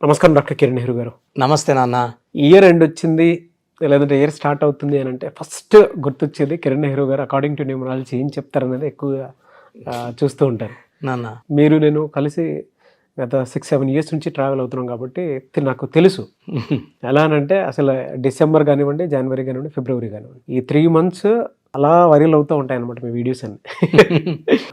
నమస్కారం డాక్టర్ కిరణ్ నెహ్రూ గారు. నమస్తే నాన్న. ఇయర్ ఎండ్ వచ్చింది, లేదంటే ఇయర్ స్టార్ట్ అవుతుంది అని అంటే ఫస్ట్ గుర్తొచ్చేది కిరణ్ నెహ్రూ గారు అకార్డింగ్ టు న్యూమరాలజీ ఏం చెప్తారనేది ఎక్కువగా చూస్తూ ఉంటారు. నాన్న మీరు నేను కలిసి గత 6-7 years నుంచి ట్రావెల్ అవుతున్నాం కాబట్టి నాకు తెలుసు. ఎలా అనంటే అసలు డిసెంబర్ కానివ్వండి, జనవరి కానివ్వండి, ఫిబ్రవరి కానివ్వండి, ఈ 3 months అలా వైరల్ అవుతూ ఉంటాయి అనమాట మీ వీడియోస్ అన్ని.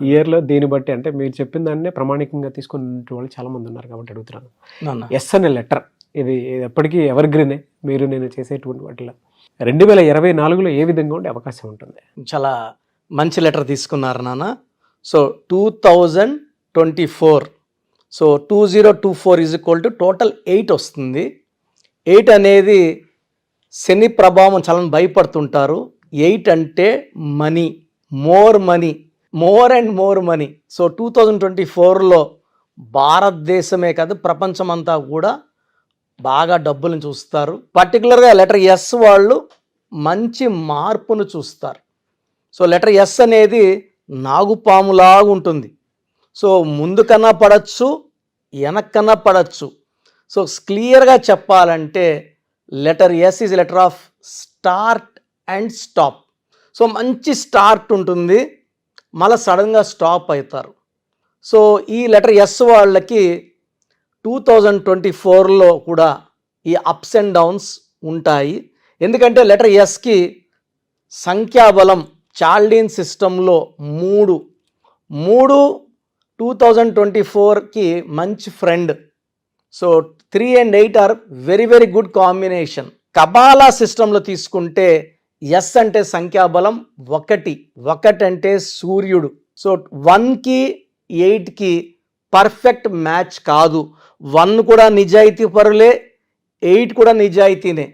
ఇయర్లో దీన్ని బట్టి అంటే మీరు చెప్పిన దాన్నే ప్రామాణికంగా తీసుకున్న వాళ్ళు చాలా మంది ఉన్నారు కాబట్టి అడుగుతున్నాను. నాన్న ఎస్ అనే లెటర్ ఇది ఎప్పటికీ ఎవర్ గ్రీనే. మీరు నేను చేసేటువంటి వాటిలో 2024లో ఏ విధంగా ఉండే అవకాశం ఉంటుంది? చాలా మంచి లెటర్ తీసుకున్నారు నాన్న. So 2024, so 2024 is equal to total 8 వస్తుంది. 8 అనేది శని ప్రభావం చాలా భయపడుతుంటారు. 8 అంటే money, more and more money. So 2024లో భారతదేశమే కాదు ప్రపంచమంతా కూడా బాగా డబ్బులను చూస్తారు. పర్టికులర్గా లెటర్ ఎస్ వాళ్ళు మంచి మార్పును చూస్తారు. సో లెటర్ ఎస్ అనేది నాగుపాములాగా ఉంటుంది. సో ముందు కన్నా పడచ్చు, వెనక్కన్నా పడచ్చు. సో క్లియర్గా చెప్పాలంటే letter S is letter of start and stop. So మంచి స్టార్ట్ ఉంటుంది, మళ్ళీ సడన్గా స్టాప్ అవుతారు. సో ఈ లెటర్ ఎస్ వాళ్ళకి 2024లో కూడా ఈ అప్స్ అండ్ డౌన్స్ ఉంటాయి. ఎందుకంటే లెటర్ ఎస్కి సంఖ్యాబలం చాల్డీన్ సిస్టంలో 3 2024కి మంచి friend. So 3 and 8 are very very good combination. Kabbalah సిస్టంలో తీసుకుంటే ఎస్ అంటే సంఖ్యాబలం 1 అంటే సూర్యుడు. సో 1కి 8కి పర్ఫెక్ట్ మ్యాచ్ కాదు. 1 కూడా నిజాయితీ పరులే, 8 కూడా నిజాయితీనే.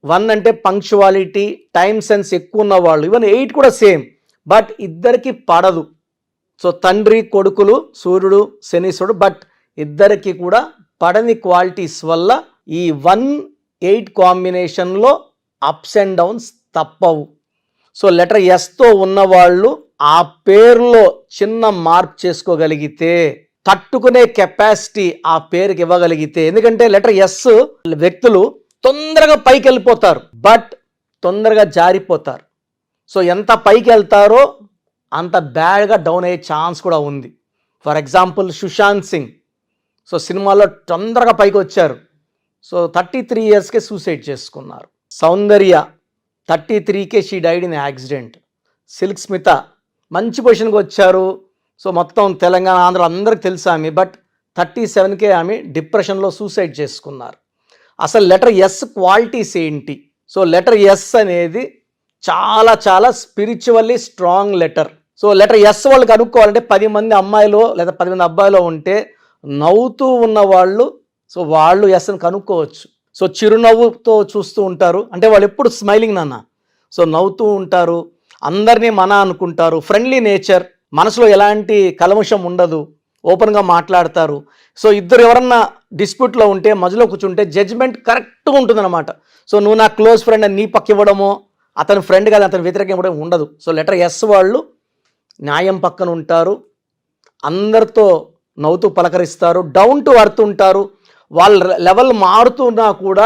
1 అంటే పంక్చువాలిటీ, టైం సెన్స్ ఎక్కువ ఉన్నవాళ్ళు. ఈవెన్ 8 కూడా సేమ్, బట్ ఇద్దరికి పడదు. సో తండ్రి కొడుకులు సూర్యుడు శనీశ్వరుడు, బట్ ఇద్దరికి కూడా పడని క్వాలిటీస్ వల్ల ఈ 1-8 కాంబినేషన్లో అప్స్ అండ్ డౌన్స్ తప్పవు. సో లెటర్ ఎస్తో ఉన్నవాళ్ళు ఆ పేరులో చిన్న మార్పు చేసుకోగలిగితే, తట్టుకునే కెపాసిటీ ఆ పేరుకి ఇవ్వగలిగితే, ఎందుకంటే లెటర్ ఎస్ వ్యక్తులు తొందరగా పైకి వెళ్ళిపోతారు, బట్ తొందరగా జారిపోతారు. సో ఎంత పైకి వెళ్తారో అంత బ్యాడ్గా డౌన్ అయ్యే ఛాన్స్ కూడా ఉంది. For example Sushant Singh, so సినిమాలో తొందరగా పైకి వచ్చారు. సో 33 yearsకే సూసైడ్ చేసుకున్నారు. సౌందర్య 33కే she died in accident. Silk Smitha మంచి పొజిషన్కి వచ్చారు. సో మొత్తం తెలంగాణ ఆంధ్ర అందరికి తెలుసు ఆమె, బట్ 37కే ఆమె డిప్రెషన్లో సూసైడ్ చేసుకున్నారు. అసలు లెటర్ ఎస్ క్వాలిటీస్ ఏంటి? సో లెటర్ ఎస్ అనేది చాలా చాలా spiritually strong letter. So letter S వాళ్ళకి అనుకోవాలంటే 10 మంది అమ్మాయిలు లేదా 10 మంది అబ్బాయిలు ఉంటే నవ్వుతూ ఉన్నవాళ్ళు, సో వాళ్ళు ఎస్ని కనుక్కోవచ్చు. సో చిరునవ్వుతో చూస్తూ ఉంటారు, అంటే వాళ్ళు ఎప్పుడు స్మైలింగ్ నాన్న. సో నవ్వుతూ ఉంటారు, అందరినీ మన అనుకుంటారు, ఫ్రెండ్లీ నేచర్, మనసులో ఎలాంటి కల్మషం ఉండదు, ఓపెన్గా మాట్లాడతారు. సో ఇద్దరు ఎవరన్నా డిస్ప్యూట్లో ఉంటే మధ్యలో కూర్చుంటే జడ్జ్మెంట్ కరెక్ట్గా ఉంటుందన్నమాట. సో నువ్వు నా క్లోజ్ ఫ్రెండ్ అని నీ పక్క ఇవ్వడమో, అతని ఫ్రెండ్ కాదు అతని వ్యతిరేకం ఇవ్వడం ఉండదు. సో లెటర్ ఎస్ వాళ్ళు న్యాయం పక్కన ఉంటారు, అందరితో నవ్వుతూ పలకరిస్తారు, డౌన్ టు అర్త్ ఉంటారు. వాళ్ళ లెవెల్ మారుతున్నా కూడా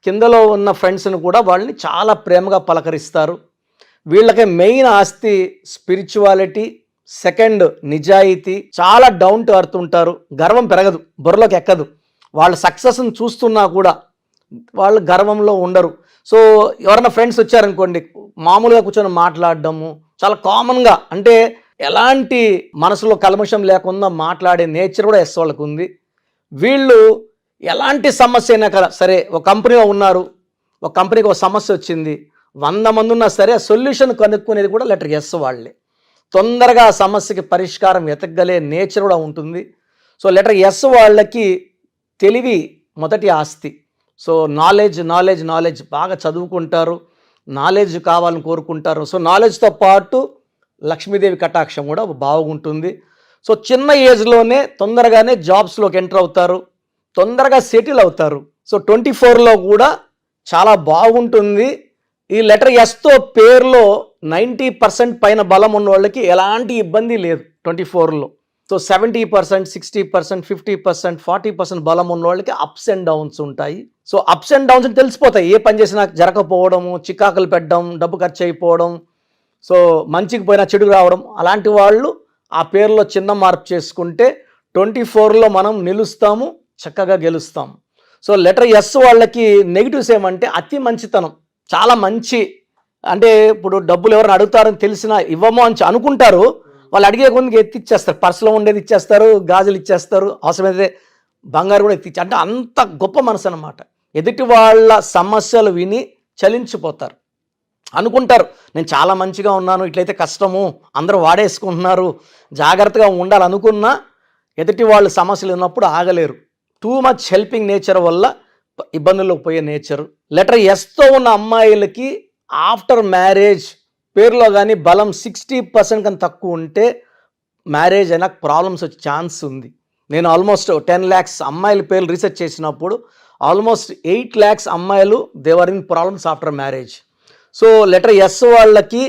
కిందలో ఉన్న ఫ్రెండ్స్ని కూడా వాళ్ళని చాలా ప్రేమగా పలకరిస్తారు. వీళ్ళకి మెయిన్ ఆస్తి స్పిరిచువాలిటీ, సెకండ్ నిజాయితీ, చాలా డౌన్ టు అర్త్ ఉంటారు, గర్వం పెరగదు, బుర్రలోకి ఎక్కదు. వాళ్ళ సక్సెస్ని చూస్తున్నా కూడా వాళ్ళు గర్వంలో ఉండరు. సో ఎవరైనా ఫ్రెండ్స్ వచ్చారనుకోండి, మామూలుగా కూర్చొని మాట్లాడడము చాలా కామన్గా, అంటే ఎలాంటి మనసులో కల్మషం లేకుండా మాట్లాడే నేచర్ కూడా ఎస్ వాళ్ళకు ఉంది. వీళ్ళు ఎలాంటి సమస్య అయినా కదా సరే, ఒక కంపెనీలో ఉన్నారు, ఒక కంపెనీకి ఒక సమస్య వచ్చింది, 100 మంది ఉన్నా సరే ఆ సొల్యూషన్ కనుక్కునేది కూడా లెటర్ ఎస్ వాళ్ళే. తొందరగా ఆ సమస్యకి పరిష్కారం వెతకగలే నేచర్ కూడా ఉంటుంది. సో లెటర్ ఎస్ వాళ్ళకి తెలివి మొదటి ఆస్తి. సో నాలెడ్జ్ బాగా చదువుకుంటారు, నాలెడ్జ్ కావాలని కోరుకుంటారు. సో నాలెడ్జ్తో పాటు లక్ష్మీదేవి కటాక్షం కూడా బాగుంటుంది. సో చిన్న ఏజ్లోనే తొందరగానే జాబ్స్లోకి ఎంటర్ అవుతారు, తొందరగా సెటిల్ అవుతారు. సో 24లో కూడా చాలా బాగుంటుంది. ఈ లెటర్ ఎస్తో పేరులో 90% పైన బలం ఉన్న వాళ్ళకి ఎలాంటి ఇబ్బంది లేదు 24లో. సో 70%, 60%, 50%, 40% బలం ఉన్న వాళ్ళకి అప్స్ అండ్ డౌన్స్ ఉంటాయి. సో అప్స్ అండ్ డౌన్స్ అని తెలిసిపోతాయి. ఏ పని చేసినా జరగకపోవడము, చికాకులు పెట్టడం, డబ్బు ఖర్చు అయిపోవడం, సో మంచికి పోయినా చెడుకు రావడం, అలాంటి వాళ్ళు ఆ పేరులో చిన్న మార్పు చేసుకుంటే 24లో మనం నిలుస్తాము, చక్కగా గెలుస్తాము. సో లెటర్ ఎస్ వాళ్ళకి నెగిటివ్స్ ఏమంటే అతి మంచితనం, చాలా మంచి, అంటే ఇప్పుడు డబ్బులు ఎవరైనా అడుగుతారని తెలిసినా ఇవ్వమో అని అనుకుంటారు, వాళ్ళు అడిగే కొద్దిగా ఎత్తిచ్చేస్తారు, పర్సులో ఉండేది ఇచ్చేస్తారు, గాజులు ఇచ్చేస్తారు, అవసరమైతే బంగారు కూడా ఎత్తిచ్చి, అంటే అంత గొప్ప మనసు అనమాట. ఎదుటి వాళ్ళ సమస్యలు విని చలించిపోతారు, అనుకుంటారు నేను చాలా మంచిగా ఉన్నాను, ఇట్లయితే కష్టము, అందరూ వాడేసుకుంటున్నారు, జాగ్రత్తగా ఉండాలనుకున్నా ఎదుటి వాళ్ళ సమస్యలు ఉన్నప్పుడు ఆగలేరు. టూ మచ్ హెల్పింగ్ నేచర్ వల్ల ఇబ్బందుల్లోకి పోయే నేచరు. లెటర్ ఎస్తో ఉన్న అమ్మాయిలకి ఆఫ్టర్ మ్యారేజ్ పేరులో కానీ బలం 60% కన్నా తక్కువ ఉంటే మ్యారేజ్ అయినా ప్రాబ్లమ్స్ వచ్చే ఛాన్స్ ఉంది. నేను ఆల్మోస్ట్ 10 lakhs అమ్మాయిల పేర్లు రీసెర్చ్ చేసినప్పుడు ఆల్మోస్ట్ 8 lakhs అమ్మాయిలు they are in problems after marriage. So letter S వాళ్ళకి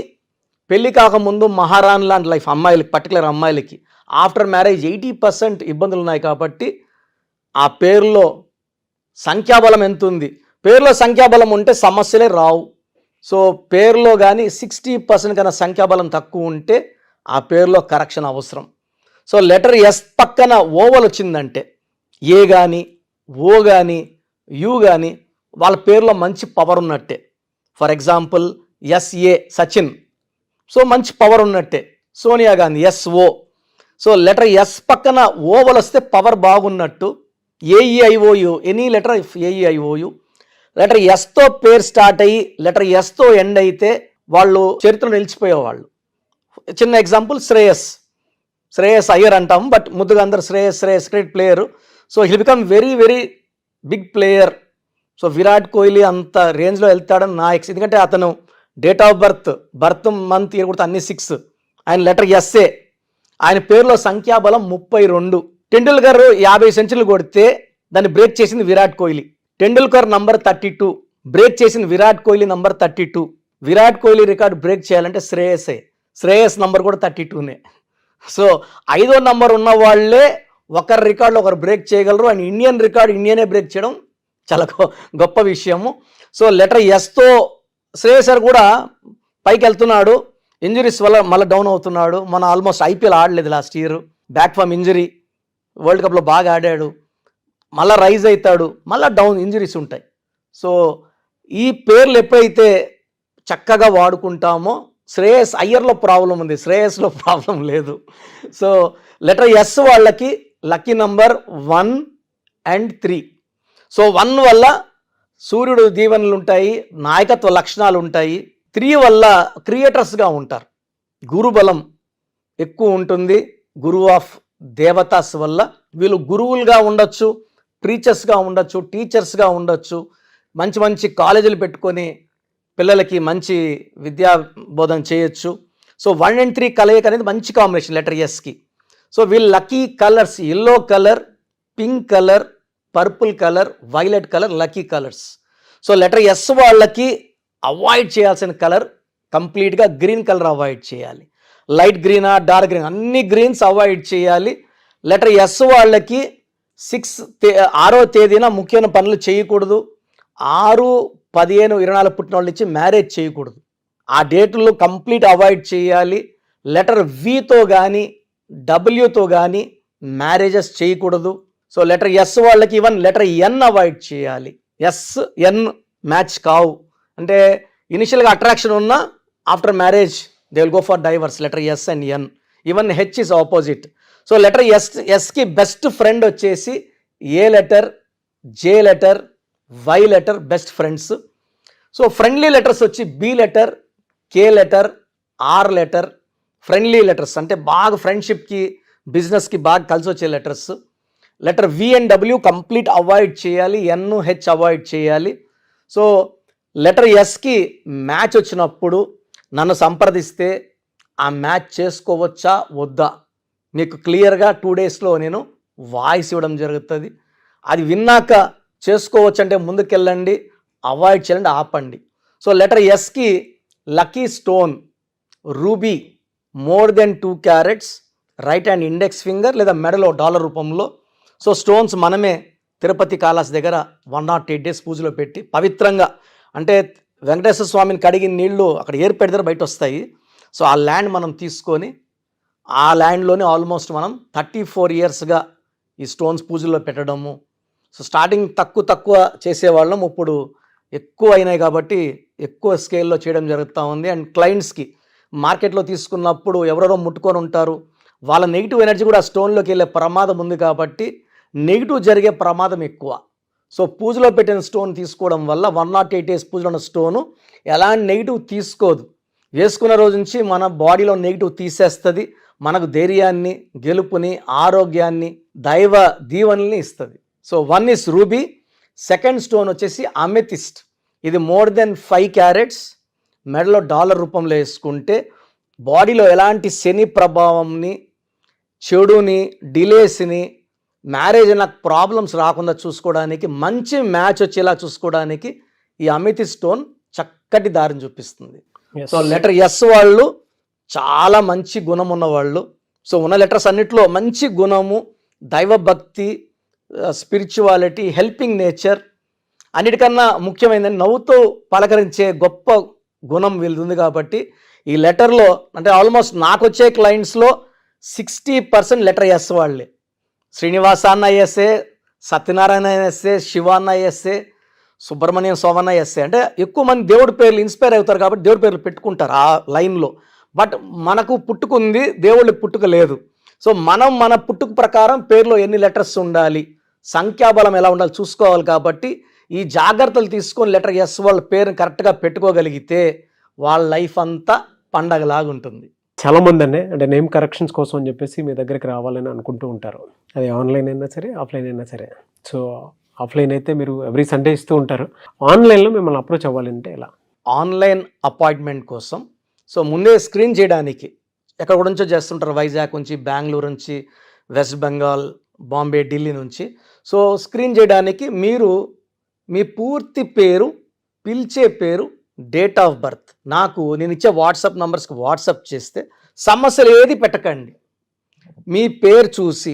పెళ్ళి కాకముందు మహారాణి లాంటి లైఫ్, అమ్మాయిలకి పర్టికులర్ అమ్మాయిలకి ఆఫ్టర్ మ్యారేజ్ 80% ఇబ్బందులు ఉన్నాయి. కాబట్టి ఆ పేరులో సంఖ్యాబలం ఎంత ఉంది, పేరులో సంఖ్యాబలం ఉంటే సమస్యలే రావు. సో పేరులో కానీ 60% కన్నా సంఖ్యాబలం తక్కువ ఉంటే ఆ పేరులో కరెక్షన్ అవసరం. సో లెటర్ ఎస్ పక్కన ఓవల్ వచ్చిందంటే ఏ కానీ ఓ కానీ యు కానీ వాళ్ళ పేరులో మంచి పవర్ ఉన్నట్టే. For example S A Sachin, so మంచి పవర్ ఉన్నట్టే. Sonia Gandhi S O, so letter S పక్కన ఓవల్ వస్తే పవర్ బాగున్నట్టు. A E I O U, any letter A E I O U, letter ఎస్తో పేరు స్టార్ట్ అయ్యి లెటర్ ఎస్తో ఎండ్ అయితే వాళ్ళు చరిత్రలో నిలిచిపోయేవాళ్ళు. చిన్న ఎగ్జాంపుల్ శ్రేయస్ అయ్యర్ అంటాం, బట్ ముద్దుగా అందరు Shreyas cricket player. So he'll become very very big player. So Virat Kohli అంత రేంజ్లో వెళ్తాడని నా ఎందుకంటే అతను date of birth month year కూడా అన్ని 6, ఆయన లెటర్ ఎస్ఏ, ఆయన పేరులో సంఖ్యాబలం 32. టెండూల్కర్ 50 సెంచరీలు కొడితే దాన్ని బ్రేక్ చేసింది విరాట్ కోహ్లీ. టెండూల్కర్ నంబర్ 32, బ్రేక్ చేసింది Virat Kohli number 32. Virat Kohli record break చేయాలంటే శ్రేయస్ నంబర్ కూడా 32నే. సో 5వ నంబర్ ఉన్న వాళ్ళే ఒకరి రికార్డులో ఒకరు బ్రేక్ చేయగలరు. అండ్ ఇండియన్ రికార్డు ఇండియనే బ్రేక్ చేయడం చాలా గొప్ప విషయము. సో లెటర్ ఎస్తో శ్రేయస్ కూడా పైకి వెళ్తున్నాడు, ఇంజరీస్ వల్ల మళ్ళీ డౌన్ అవుతున్నాడు. మన ఆల్మోస్ట్ ఐపీఎల్ ఆడలేదు last year, back from injury. World కప్లో బాగా ఆడాడు, మళ్ళీ రైజ్ అవుతాడు, మళ్ళీ డౌన్, ఇంజరీస్ ఉంటాయి. సో ఈ పేర్లు ఎప్పుడైతే చక్కగా వాడుకుంటామో, శ్రేయస్ అయ్యర్లో ప్రాబ్లం ఉంది, శ్రేయస్లో ప్రాబ్లం లేదు. సో లెటర్ ఎస్ వాళ్ళకి లక్కీ నంబర్ 1 and 3. సో 1 వల్ల సూర్యుడు దీవెనలు ఉంటాయి, నాయకత్వ లక్షణాలు ఉంటాయి. 3 వల్ల క్రియేటర్స్గా ఉంటారు, గురుబలం ఎక్కువ ఉంటుంది. గురువు ఆఫ్ దేవతాస్ వల్ల వీళ్ళు గురువులుగా ఉండొచ్చు, ప్రీచర్స్గా ఉండొచ్చు, టీచర్స్గా ఉండొచ్చు, మంచి మంచి కాలేజీలు పెట్టుకొని పిల్లలకి మంచి విద్యా బోధన చేయొచ్చు. సో 1 and 3 కలయిక అనేది మంచి కాంబినేషన్ లెటర్ ఎస్కి. సో వీళ్ళు lucky colours yellow colour, pink colour, purple colour, violet colour lucky colours. So letter S వాళ్ళకి అవాయిడ్ చేయాల్సిన కలర్ కంప్లీట్గా గ్రీన్ కలర్ అవాయిడ్ చేయాలి. లైట్ గ్రీనా డార్క్ గ్రీన్ అన్ని గ్రీన్స్ అవాయిడ్ చేయాలి. లెటర్ ఎస్ వాళ్ళకి 6వ తేదీన ముఖ్యమైన పనులు చేయకూడదు. 6, 15, 24 పుట్టిన వాళ్ళ నుంచి మ్యారేజ్ చేయకూడదు. ఆ డేట్లు కంప్లీట్ అవాయిడ్ చేయాలి. లెటర్ వితో కానీ డబ్ల్యూతో కానీ మ్యారేజెస్ చేయకూడదు. సో లెటర్ ఎస్ వాళ్ళకి ఈవెన్ లెటర్ ఎన్ అవాయిడ్ చేయాలి. ఎన్ మ్యాచ్ కావు, అంటే ఇనిషియల్గా అట్రాక్షన్ ఉన్నా after marriage they will go for divorce. Letter S and N, even H is opposite. So letter ఎస్కి బెస్ట్ ఫ్రెండ్ వచ్చేసి A letter, J letter, Y letter best friends. So friendly letters వచ్చి B letter, K letter, R letter. Friendly letters అంటే బాగా ఫ్రెండ్షిప్కి, బిజినెస్కి బాగా కలిసి వచ్చే letters. Letter V and W complete avoid చేయాలి, ఎన్, హెచ్ అవాయిడ్ చేయాలి. సో లెటర్ ఎస్కి మ్యాచ్ వచ్చినప్పుడు నన్ను సంప్రదిస్తే ఆ మ్యాచ్ చేసుకోవచ్చా వద్దా మీకు క్లియర్గా 2 daysలో నేను వాయిస్ ఇవ్వడం జరుగుతుంది. అది విన్నాక చేసుకోవచ్చు అంటే ముందుకెళ్ళండి, అవాయిడ్ చేయండి, ఆపండి. సో లెటర్ ఎస్కి lucky stone ruby, more than 2 carats, right hand index finger లేదా మెడలో డాలర్ రూపంలో. సో స్టోన్స్ మనమే తిరుపతి కాళహస్తి దగ్గర 108 days పూజలో పెట్టి పవిత్రంగా, అంటే వెంకటేశ్వర స్వామిని కడిగిన నీళ్లు అక్కడ ఏరు పెడితే బయట వస్తాయి. సో ఆ ల్యాండ్ మనం తీసుకొని ఆ ల్యాండ్లోనే ఆల్మోస్ట్ మనం 34 yearsగా ఈ స్టోన్స్ పూజల్లో పెట్టడము. సో స్టార్టింగ్ తక్కువ చేసేవాళ్ళం, ఇప్పుడు ఎక్కువ అయినాయి కాబట్టి ఎక్కువ స్కేల్లో చేయడం జరుగుతూ ఉంది. అండ్ క్లయింట్స్కి మార్కెట్లో తీసుకున్నప్పుడు ఎవరెవరో ముట్టుకొని ఉంటారు, వాళ్ళ నెగిటివ్ ఎనర్జీ కూడా ఆ స్టోన్లోకి వెళ్ళే ప్రమాదం ఉంది కాబట్టి నెగిటివ్ జరిగే ప్రమాదం ఎక్కువ. సో పూజలో పెట్టిన స్టోన్ తీసుకోవడం వల్ల 108 days పూజలో ఉన్న స్టోను ఎలాంటి నెగిటివ్ తీసుకోదు. వేసుకున్న రోజు నుంచి మన బాడీలో నెగిటివ్ తీసేస్తుంది, మనకు ధైర్యాన్ని, గెలుపుని, ఆరోగ్యాన్ని, దైవ దీవెనల్ని ఇస్తుంది. So 1 is ruby, second stone వచ్చేసి అమెథిస్ట్. ఇది more than 5 carats, మెడలో డాలర్ రూపంలో వేసుకుంటే బాడీలో ఎలాంటి శని ప్రభావంని, చెడుని, డిలేస్ని, మ్యారేజ్ నాకు ప్రాబ్లమ్స్ రాకుండా చూసుకోవడానికి, మంచి మ్యాచ్ వచ్చేలా చూసుకోవడానికి ఈ అమెథిస్ట్ స్టోన్ చక్కటి దారిని చూపిస్తుంది. సో లెటర్ ఎస్ వాళ్ళు చాలా మంచి గుణం ఉన్నవాళ్ళు. సో ఉన్న లెటర్స్ అన్నిట్లో మంచి గుణము, దైవభక్తి, స్పిరిచువాలిటీ, హెల్పింగ్ నేచర్, అన్నిటికన్నా ముఖ్యమైనది నవ్వుతూ పలకరించే గొప్ప గుణం వీళ్ళది. కాబట్టి ఈ లెటర్లో అంటే ఆల్మోస్ట్ నాకు వచ్చే క్లయింట్స్లో 60% లెటర్ ఎస్ వాళ్ళే. శ్రీనివాస అన్న ఎస్ఏ, సత్యనారాయణ ఎస్ఏ, శివ అన్న ఎస్ఏ, సుబ్రహ్మణ్యం సోమన్న ఎస్ఏ. అంటే ఎక్కువ మంది దేవుడి పేర్లు ఇన్స్పైర్ అవుతారు కాబట్టి దేవుడి పేర్లు పెట్టుకుంటారు ఆ లైన్లో. బట్ మనకు పుట్టుకుంది, దేవుళ్ళ పుట్టుక లేదు. సో మనం మన పుట్టుక ప్రకారం పేర్లో ఎన్ని లెటర్స్ ఉండాలి, సంఖ్యాబలం ఎలా ఉండాలి చూసుకోవాలి. కాబట్టి ఈ జాగ్రత్తలు తీసుకొని లెటర్ ఎస్ వాళ్ళ పేరుని కరెక్ట్గా పెట్టుకోగలిగితే వాళ్ళ లైఫ్ అంతా పండగలాగా ఉంటుంది. చాలామంది అంటే నేమ్ కరెక్షన్స్ కోసం అని చెప్పేసి మీ దగ్గరికి రావాలని అనుకుంటూ ఉంటారు. అది ఆన్లైన్ అయినా సరే, ఆఫ్లైన్ అయినా సరే. సో ఆఫ్లైన్ అయితే మీరు ఎవ్రీ సండే ఇస్తూ ఉంటారు, ఆన్లైన్లో మిమ్మల్ని అప్రోచ్ అవ్వాలంటే ఎలా? ఆన్లైన్ అపాయింట్మెంట్ కోసం సో ముందే స్క్రీన్ చేయడానికి ఎక్కడ నుంచో చేస్తుంటారు, వైజాగ్ నుంచి, బెంగళూరు నుంచి, వెస్ట్ బెంగాల్, బాంబే, ఢిల్లీ నుంచి. సో స్క్రీన్ చేయడానికి మీరు మీ పూర్తి పేరు, పిలిచే పేరు, డేట్ ఆఫ్ బర్త్ నాకు నేను ఇచ్చే వాట్సాప్ నంబర్స్కి వాట్సాప్ చేస్తే సమస్యలు ఏది పెట్టకండి. మీ పేరు చూసి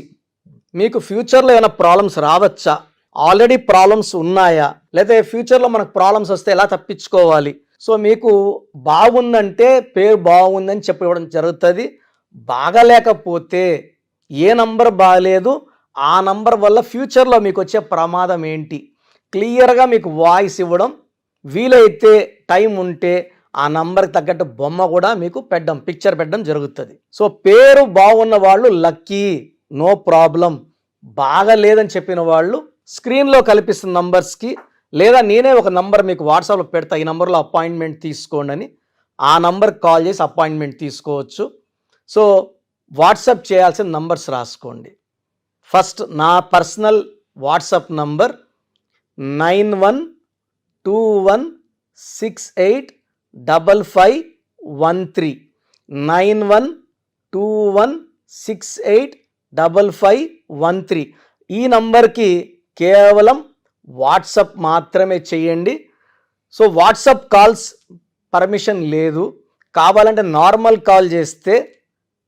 మీకు ఫ్యూచర్లో ఏమైనా ప్రాబ్లమ్స్ రావచ్చా, ఆల్రెడీ ప్రాబ్లమ్స్ ఉన్నాయా, లేదా ఫ్యూచర్లో మనకు ప్రాబ్లమ్స్ వస్తే ఎలా తప్పించుకోవాలి. సో మీకు బాగుందంటే పేరు బాగుందని చెప్పడం జరుగుతుంది. బాగలేకపోతే ఏ నంబర్ బాగలేదు, ఆ నంబర్ వల్ల ఫ్యూచర్లో మీకు వచ్చే ప్రమాదం ఏంటి క్లియర్గా మీకు వాయిస్ ఇవ్వడం, వీలైతే టైం ఉంటే ఆ నంబర్కి తగ్గట్టు బొమ్మ కూడా మీకు పిక్చర్ పెట్టడం జరుగుతుంది. సో పేరు బాగున్న వాళ్ళు లక్కీ, నో ప్రాబ్లం. బాగలేదని చెప్పిన వాళ్ళు స్క్రీన్లో కల్పిస్తున్న నంబర్స్కి, లేదా నేనే ఒక నంబర్ మీకు వాట్సాప్లో పెడతా, ఈ నంబర్లో అపాయింట్మెంట్ తీసుకోండి అని, ఆ నంబర్కి కాల్ చేసి అపాయింట్మెంట్ తీసుకోవచ్చు. సో వాట్సాప్ చేయాల్సిన నంబర్స్ రాసుకోండి. ఫస్ట్ నా పర్సనల్ వాట్సాప్ నంబర్ 9121685513 9121685513. ఈ నంబర్కి కేవలం వాట్సాప్ మాత్రమే చేయండి. సో వాట్సాప్ కాల్స్ పర్మిషన్ లేదు, కావాలంటే నార్మల్ కాల్ చేస్తే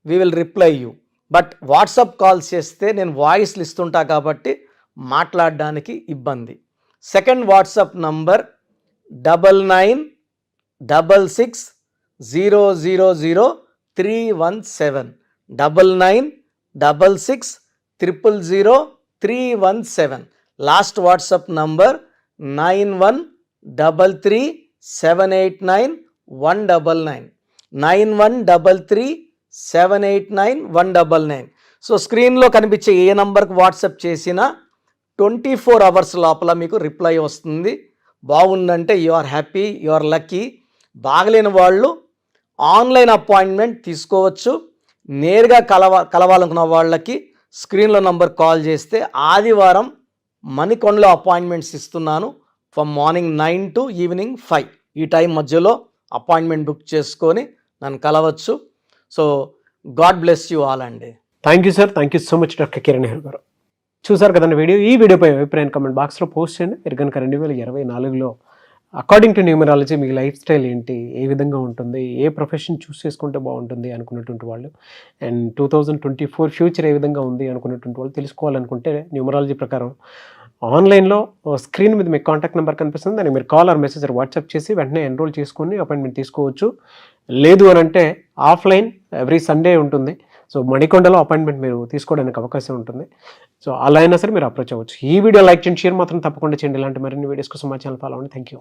we will reply you. But WhatsApp calls చేస్తే నేను వాయిస్లు ఇస్తుంటా కాబట్టి మాట్లాడడానికి ఇబ్బంది. Second WhatsApp number 9966000317 9966000317. Last WhatsApp number 9133789199 9133789199. So స్క్రీన్లో కనిపించే ఏ నంబర్కి వాట్సాప్ చేసినా 24 hours లోపల మీకు రిప్లై వస్తుంది. బాగుందంటే you are happy, you are lucky. బాగలేని వాళ్ళు ఆన్లైన్ అపాయింట్మెంట్ తీసుకోవచ్చు. నేరుగా కలవాలనుకున్న వాళ్ళకి స్క్రీన్లో నంబర్ కాల్ చేస్తే ఆదివారం మణికొండలో అపాయింట్మెంట్స్ ఇస్తున్నాను. ఫ్రమ్ మార్నింగ్ 9 to ఈవినింగ్ 5 ఈ టైం మధ్యలో అపాయింట్మెంట్ బుక్ చేసుకొని నన్ను కలవచ్చు. So God bless you all అండి. Thank you sir, thank you so much doctor Kiran Nehru garu. చూసారు కదండి వీడియో. ఈ వీడియోపై అభిప్రాయం కామెంట్ బాక్స్లో పోస్ట్ చేయండి. మీరు కనుక 2024లో అకార్డింగ్ టు న్యూమరాలజీ మీ లైఫ్ స్టైల్ ఏంటి, ఏ విధంగా ఉంటుంది, ఏ ప్రొఫెషన్ చూస్ చేసుకుంటే బాగుంటుంది అనుకున్నటువంటి వాళ్ళు, అండ్ 2024 ఫ్యూచర్ ఏ విధంగా ఉంది అనుకున్నటువంటి వాళ్ళు తెలుసుకోవాలనుకుంటే న్యూమరాలజీ ప్రకారం ఆన్లైన్లో స్క్రీన్ మీద మీకు కాంటాక్ట్ నెంబర్ కనిపిస్తుంది, దానికి మీరు కాల్ ఆర్ మెసేజ్ వాట్సాప్ చేసి వెంటనే ఎన్రోల్ చేసుకొని అపాయింట్మెంట్ తీసుకోవచ్చు. లేదు అని అంటే ఆఫ్లైన్ ఎవ్రీ సండే ఉంటుంది. సో మణికొండలో అపాయింట్మెంట్ మీరు తీసుకోవడానికి అవకాశం ఉంటుంది. సో అలా అయినా సరే మీరు అప్రోచ్ అవ్వచ్చు. ఈ వీడియో లైక్ చేయండి, షేర్ మాత్రం తప్పకుండా చేయండి. ఇలాంటి మరిన్ని వీడియోస్ కోసం మా ఛానల్ ఫాలో అవ్వండి. Thank you.